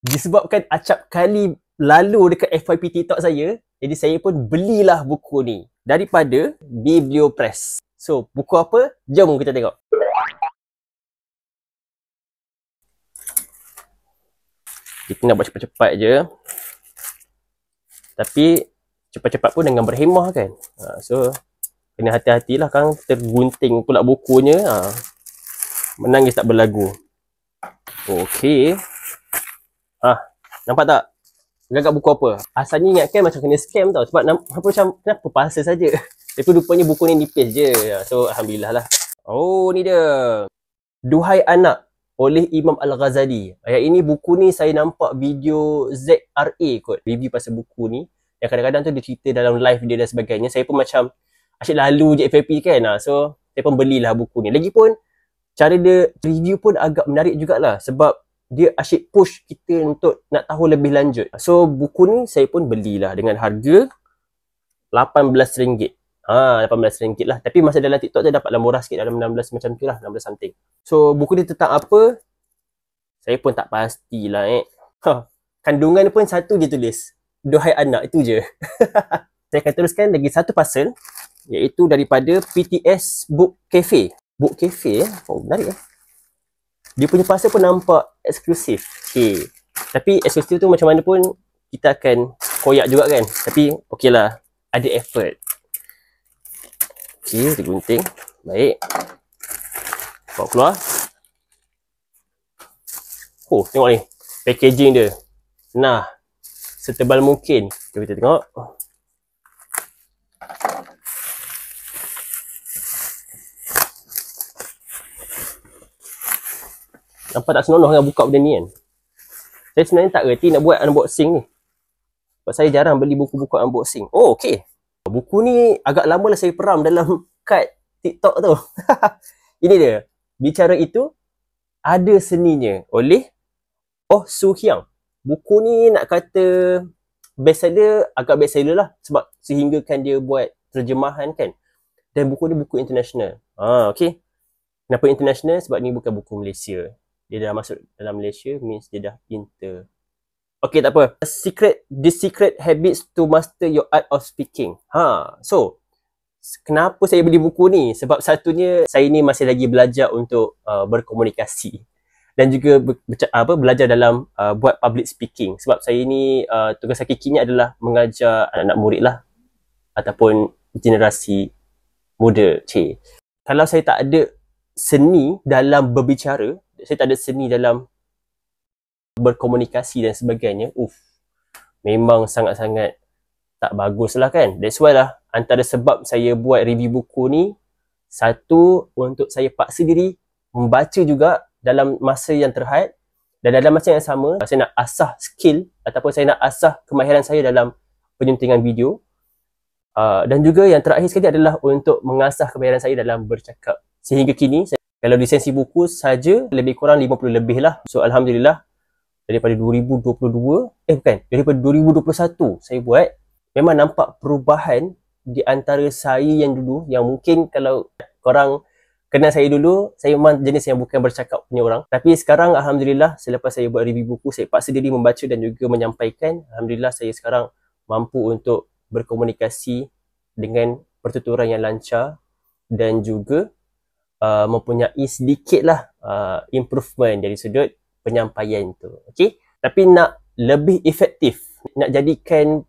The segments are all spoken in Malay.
Disebabkan acap kali lalu dekat FYP TikTok saya, jadi saya pun belilah buku ni daripada Bibliopress. So, buku apa? Jom kita tengok. Kita nak buat cepat-cepat je. Tapi, cepat-cepat pun dengan berhemah kan. So, kena hati-hatilah kan, tergunting pula bukunya. Menangis tak berlagu. Okey. Nampak tak? Agak buku apa? Asalnya ingatkan macam kena scam tau. Sebab macam kenapa palsu saja. Tapi rupanya buku ni nipis je. So, alhamdulillah lah. Oh, ni dia. Duhai Anak oleh Imam Al-Ghazali. Ayat ini buku ni saya nampak video ZRA kot. Review pasal buku ni. Yang kadang-kadang tu dia cerita dalam live dia dan sebagainya. Saya pun macam asyik lalu je FYP kan. So, saya pun belilah buku ni. Lagipun, cara dia review pun agak menarik jugalah. Sebab dia asyik push kita untuk nak tahu lebih lanjut. So, buku ni saya pun belilah dengan harga RM18. RM18 lah. Tapi masa dalam TikTok tu dapatlah murah sikit, dalam 16 macam tu lah, 16 something. So, buku ni tentang apa? Saya pun tak pastilah Kandungan pun satu je tulis. Duhai Anak, itu je. Saya akan teruskan lagi satu parcel, iaitu daripada PTS Book Cafe. Book Cafe Oh, menarik Dia punya parcel pun nampak eksklusif. Okay. Tapi eksklusif tu macam mana pun kita akan koyak juga kan. Tapi okey lah, ada effort. Okay, digunting. Baik. Bawa keluar. Oh, tengok ni. Packaging dia. Nah, setebal mungkin. Jom kita tengok. Nampak tak senonoh dengan buka benda ni kan. Saya sebenarnya tak reti nak buat unboxing ni. Sebab saya jarang beli buku-buku unboxing. Oh, okey. Buku ni agak lama lah saya peram dalam kad TikTok tu. Ini dia. Bicara Itu Ada Seninya oleh Oh Soo Hyang. Buku ni nak kata bestseller, agak bestseller lah. Sebab sehinggakan dia buat terjemahan kan. Dan buku ni buku international. Okey. Kenapa international? Sebab ni bukan buku Malaysia. Dia dah masuk dalam Malaysia, means dia dah inter. Okay, tak apa. The Secret Habits to Master Your Art of Speaking. So, kenapa saya beli buku ni? Sebab satunya, saya ni masih lagi belajar untuk berkomunikasi. Dan juga belajar dalam buat public speaking. Sebab saya ni, tugas hakikinya adalah mengajar anak-anak murid lah. Ataupun generasi muda. Kalau saya tak ada seni dalam berbicara, saya tak ada seni dalam berkomunikasi dan sebagainya, memang sangat-sangat tak bagus lah kan. That's why lah, antara sebab saya buat review buku ni, satu, untuk saya paksa diri membaca juga dalam masa yang terhad, dan dalam masa yang sama, saya nak asah skill ataupun saya nak asah kemahiran saya dalam penyuntingan video. Dan juga yang terakhir sekali adalah untuk mengasah kemahiran saya dalam bercakap. Sehingga kini, kalau lisensi buku saja lebih kurang 50 lebih lah. So, alhamdulillah, daripada 2021 saya buat, memang nampak perubahan di antara saya yang dulu, yang mungkin kalau korang kenal saya dulu, saya memang jenis yang bukan bercakap punya orang. Tapi sekarang, alhamdulillah, selepas saya buat review buku, saya paksa diri membaca dan juga menyampaikan. Alhamdulillah, saya sekarang mampu untuk berkomunikasi dengan pertuturan yang lancar dan juga mempunyai sedikitlah improvement dari sudut penyampaian tu. Okey? Tapi nak lebih efektif, nak jadikan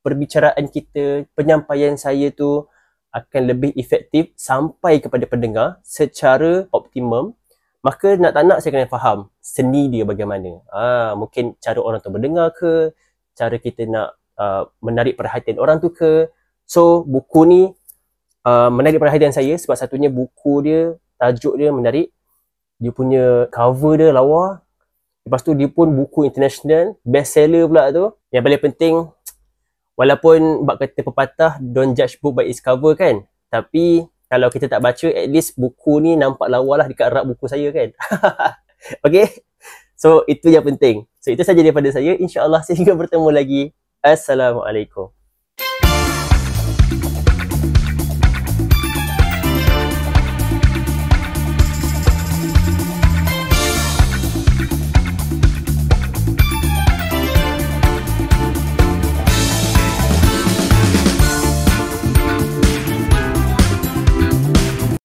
perbicaraan kita, penyampaian saya tu akan lebih efektif sampai kepada pendengar secara optimum, maka nak tak nak saya kena faham seni dia bagaimana. Mungkin cara orang tu mendengar ke, cara kita nak menarik perhatian orang tu ke. So, buku ni menarik perhatian saya sebab satunya buku dia, tajuk dia menarik. Dia punya cover dia lawa. Lepas tu dia pun buku international, bestseller pula tu. Yang paling penting, walaupun bak kata pepatah, don't judge book by its cover kan. Tapi kalau kita tak baca, at least buku ni nampak lawa lah dekat rak buku saya kan. Okay? So, itu yang penting. So, itu saja daripada saya. InsyaAllah sehingga bertemu lagi. Assalamualaikum.